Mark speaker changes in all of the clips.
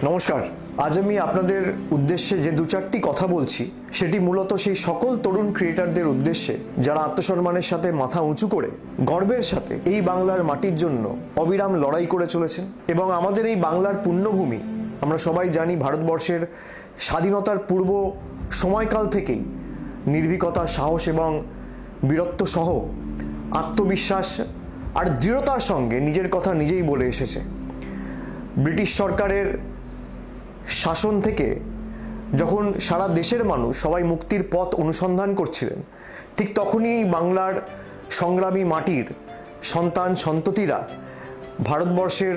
Speaker 1: নমস্কার। আজ আমি আপনাদের উদ্দেশ্যে যে দু চারটি কথা বলছি সেটি মূলত সেই সকল তরুণ ক্রিয়েটারদের উদ্দেশ্যে যারা আত্মসম্মানের সাথে মাথা উঁচু করে গর্বের সাথে এই বাংলার মাটির জন্য অবিরাম লড়াই করে চলেছেন। এবং আমাদের এই বাংলার পুণ্যভূমি, আমরা সবাই জানি ভারতবর্ষের স্বাধীনতার পূর্ব সময়কাল থেকেই নির্ভীকতা, সাহস এবং বীরত্ব সহ আত্মবিশ্বাস আর দৃঢ়তার সঙ্গে নিজের কথা নিজেই বলে এসেছে। ব্রিটিশ সরকারের শাসন থেকে যখন সারা দেশের মানুষ সবাই মুক্তির পথ অনুসন্ধান করছিলেন, ঠিক তখনই এই বাংলার সংগ্রামী মাটির সন্তান সন্ততিরা ভারতবর্ষের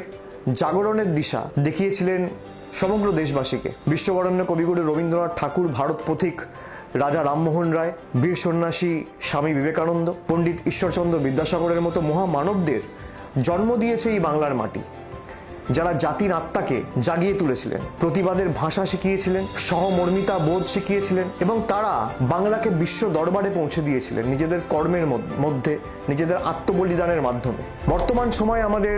Speaker 1: জাগরণের দিশা দেখিয়েছিলেন সমগ্র দেশবাসীকে। বিশ্ববরেণ্য কবিগুরু রবীন্দ্রনাথ ঠাকুর, ভারত পথিক রাজা রামমোহন রায়, বীর সন্ন্যাসী স্বামী বিবেকানন্দ, পণ্ডিত ঈশ্বরচন্দ্র বিদ্যাসাগরের মতো মহামানবদের জন্ম দিয়েছে এই বাংলার মাটি, যারা জাতির আত্মাকে জাগিয়ে তুলেছিলেন, প্রতিবাদের ভাষা শিখিয়েছিলেন, সহমর্মিতা বোধ শিখিয়েছিলেন এবং তারা বাংলাকে বিশ্ব দরবারে পৌঁছে দিয়েছিলেন নিজেদের কর্মের মধ্যে, নিজেদের আত্মবলিদানের মাধ্যমে। বর্তমান সময়ে আমাদের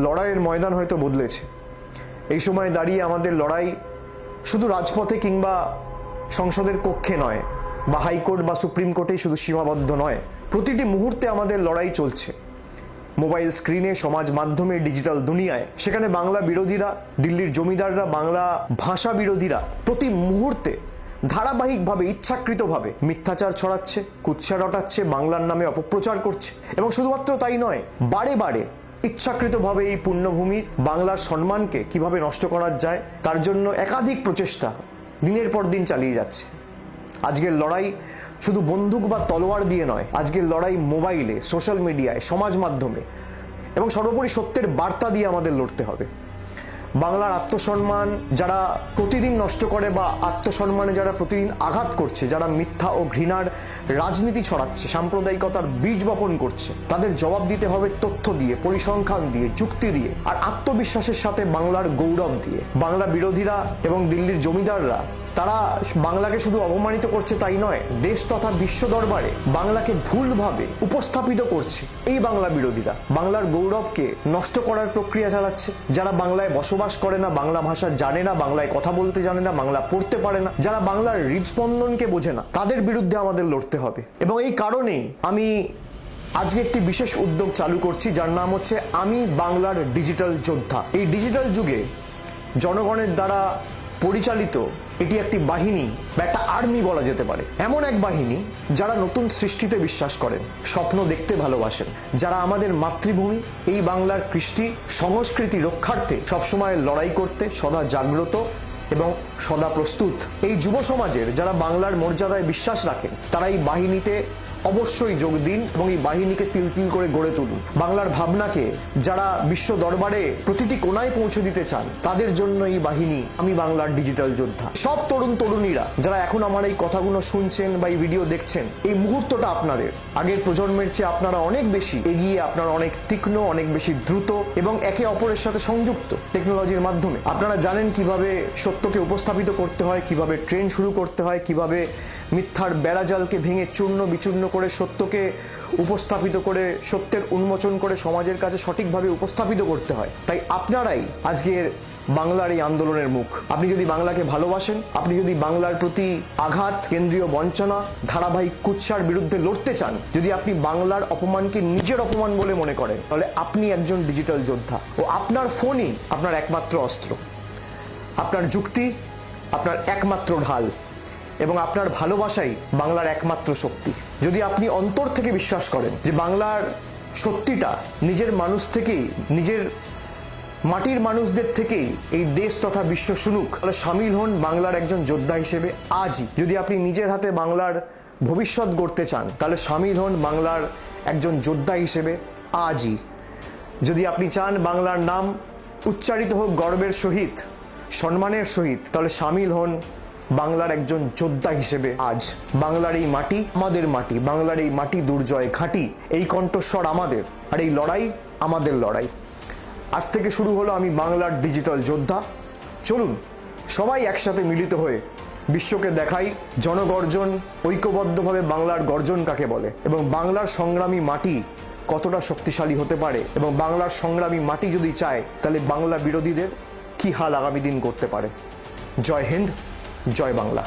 Speaker 1: লড়াইয়ের ময়দান হয়তো বদলেছে। এই সময় দাঁড়িয়ে আমাদের লড়াই শুধু রাজপথে কিংবা সংসদের কক্ষে নয়, বা হাইকোর্ট বা সুপ্রিম কোর্টেই শুধু সীমাবদ্ধ নয়। প্রতিটি মুহূর্তে আমাদের লড়াই চলছে মোবাইল স্ক্রিনে, সমাজ মাধ্যমে, ডিজিটাল দুনিয়ায়। সেখানে বাংলা বিরোধীরা, দিল্লির জমিদাররা, বাংলা ভাষা বিরোধীরা প্রতি মুহূর্তে ধারাবাহিকভাবে, ইচ্ছাকৃতভাবে মিথ্যাচার ছড়াচ্ছে, কুৎসা রটাচ্ছে, বাংলার নামে অপপ্রচার করছে। এবং শুধুমাত্র তাই নয়, বারে বারে ইচ্ছাকৃতভাবে এই পুণ্যভূমির বাংলার সম্মানকে কিভাবে নষ্ট করা যায় তার জন্য একাধিক প্রচেষ্টা দিনের পর দিন চালিয়ে যাচ্ছে। আজকের লড়াই শুধু বন্দুক বা তলোয়ার দিয়ে নয়, আজকের লড়াই মোবাইলে, সোশ্যাল মিডিয়ায়, সমাজ মাধ্যমে এবং সর্বোপরি সত্যের বার্তা দিয়ে আমাদের লড়তে হবে। বাংলার আত্মসম্মান যারা প্রতিদিন নষ্ট করে বা আত্মসম্মানে যারা প্রতিদিন আঘাত করছে, যারা মিথ্যা ও ঘৃণার রাজনীতি ছড়াচ্ছে, সাম্প্রদায়িকতার বীজ বপন করছে, তাদের জবাব দিতে হবে তথ্য দিয়ে, পরিসংখ্যান দিয়ে, যুক্তি দিয়ে আর আত্মবিশ্বাসের সাথে বাংলার গৌরব দিয়ে। বাংলা বিরোধীরা এবং দিল্লির জমিদাররা তারা বাংলাকে শুধু অপমানিত করছে তাই নয়, দেশ তথা বিশ্ব দরবারে বাংলাকে ভুলভাবে উপস্থাপিত করছে। এই বাংলা বিরোধীরা বাংলার গৌরবকে নষ্ট করার প্রক্রিয়া চালাচ্ছে। যারা বাংলায় বসবাস করে না, বাংলা ভাষা জানে না, বাংলায় কথা বলতে জানে না, বাংলা পড়তে পারে না, যারা বাংলার হৃদস্পন্দনকে বোঝে না, তাদের বিরুদ্ধে আমাদের লড়তে হবে। এবং এই কারণেই আমি আজকে একটি বিশেষ উদ্যোগ চালু করছি, যার নাম হচ্ছে আমি বাংলার ডিজিটাল যোদ্ধা। এই ডিজিটাল যুগে জনগণের দ্বারা পরিচালিত এটি একটি বাহিনী বা একটা আর্মি বলা যেতে পারে। এমন এক বাহিনী যারা নতুন সৃষ্টিতে বিশ্বাস করেন, স্বপ্ন দেখতে ভালোবাসেন, যারা আমাদের মাতৃভূমি এই বাংলার কৃষ্টি সংস্কৃতি রক্ষার্থে সবসময় লড়াই করতে সদা জাগ্রত এবং সদা প্রস্তুত। এই যুব সমাজের যারা বাংলার মর্যাদায় বিশ্বাস রাখেন, তারা এই বাহিনীতে অবশ্যই যোগ দিন এবং এই বাহিনীকে তিল তিল করে গড়ে তুলুন। বাংলার ভাবনাকে যারা বিশ্ব দরবারে প্রতিটি কোণায় পৌঁছে দিতে চান, তাদের জন্য এই বাহিনী আমি বাংলার ডিজিটাল যোদ্ধা। সব তরুণ তরুণীরা যারা এখন আমার এই কথাগুলো শুনছেন বা এই ভিডিও দেখছেন, এই মুহূর্তটা আপনাদের। আগের প্রজন্মের চেয়ে আপনারা অনেক বেশি এগিয়ে, আপনারা অনেক তীক্ষ্ণ, অনেক বেশি দ্রুত এবং একে অপরের সাথে সংযুক্ত টেকনোলজির মাধ্যমে। আপনারা জানেন কিভাবে সত্যকে উপস্থাপিত করতে হয়, কিভাবে ট্রেন শুরু করতে হয়, কিভাবে মিথ্যার বেড়াজালকে ভেঙে চূর্ণ বিচূর্ণ করে সত্যকে উপস্থাপিত করে, সত্যের উন্মোচন করে সমাজের কাছে সঠিকভাবে উপস্থাপিত করতে হয়। তাই আপনারাই আজকের বাংলার এই আন্দোলনের মুখ। আপনি যদি বাংলাকে ভালোবাসেন, আপনি যদি বাংলার প্রতি আঘাত, কেন্দ্রীয় বঞ্চনা, ধারাবাহিক কুৎসার বিরুদ্ধে লড়তে চান, যদি আপনি বাংলার অপমানকে নিজের অপমান বলে মনে করেন, তাহলে আপনি একজন ডিজিটাল যোদ্ধা ও আপনার ফোনই আপনার একমাত্র অস্ত্র, আপনার যুক্তি আপনার একমাত্র ঢাল এবং আপনার ভালোবাসাই বাংলার একমাত্র শক্তি। যদি আপনি অন্তর থেকে বিশ্বাস করেন যে বাংলার সত্যিটা নিজের মানুষ থেকেই, নিজের মাটির মানুষদের থেকেই এই দেশ তথা বিশ্ব শুনুক, তাহলে সামিল হন বাংলার একজন যোদ্ধা হিসেবে আজই। যদি আপনি নিজের হাতে বাংলার ভবিষ্যৎ গড়তে চান, তাহলে সামিল হন বাংলার একজন যোদ্ধা হিসেবে আজই। যদি আপনি চান বাংলার নাম উচ্চারিত হোক গর্বের সহিত, সম্মানের সহিত, তাহলে সামিল হন বাংলার একজন যোদ্ধা হিসেবে আজ। বাংলার এই মাটি আমাদের মাটি, বাংলার এই মাটি দুর্জয় ঘাঁটি, এই কণ্ঠস্বর আমাদের, আর এই লড়াই আমাদের লড়াই। আজ থেকে শুরু হলো আমি বাংলার ডিজিটাল যোদ্ধা। চলুন সবাই একসাথে মিলিত হয়ে বিশ্বকে দেখাই জনগর্জন, ঐক্যবদ্ধভাবে বাংলার গর্জন কাকে বলে এবং বাংলার সংগ্রামী মাটি কতটা শক্তিশালী হতে পারে। এবং বাংলার সংগ্রামী মাটি যদি চায়, তাহলে বাংলা বিরোধীদের কি হাল আগামী দিন করতে পারে। জয় হিন্দ, জয় বাংলা।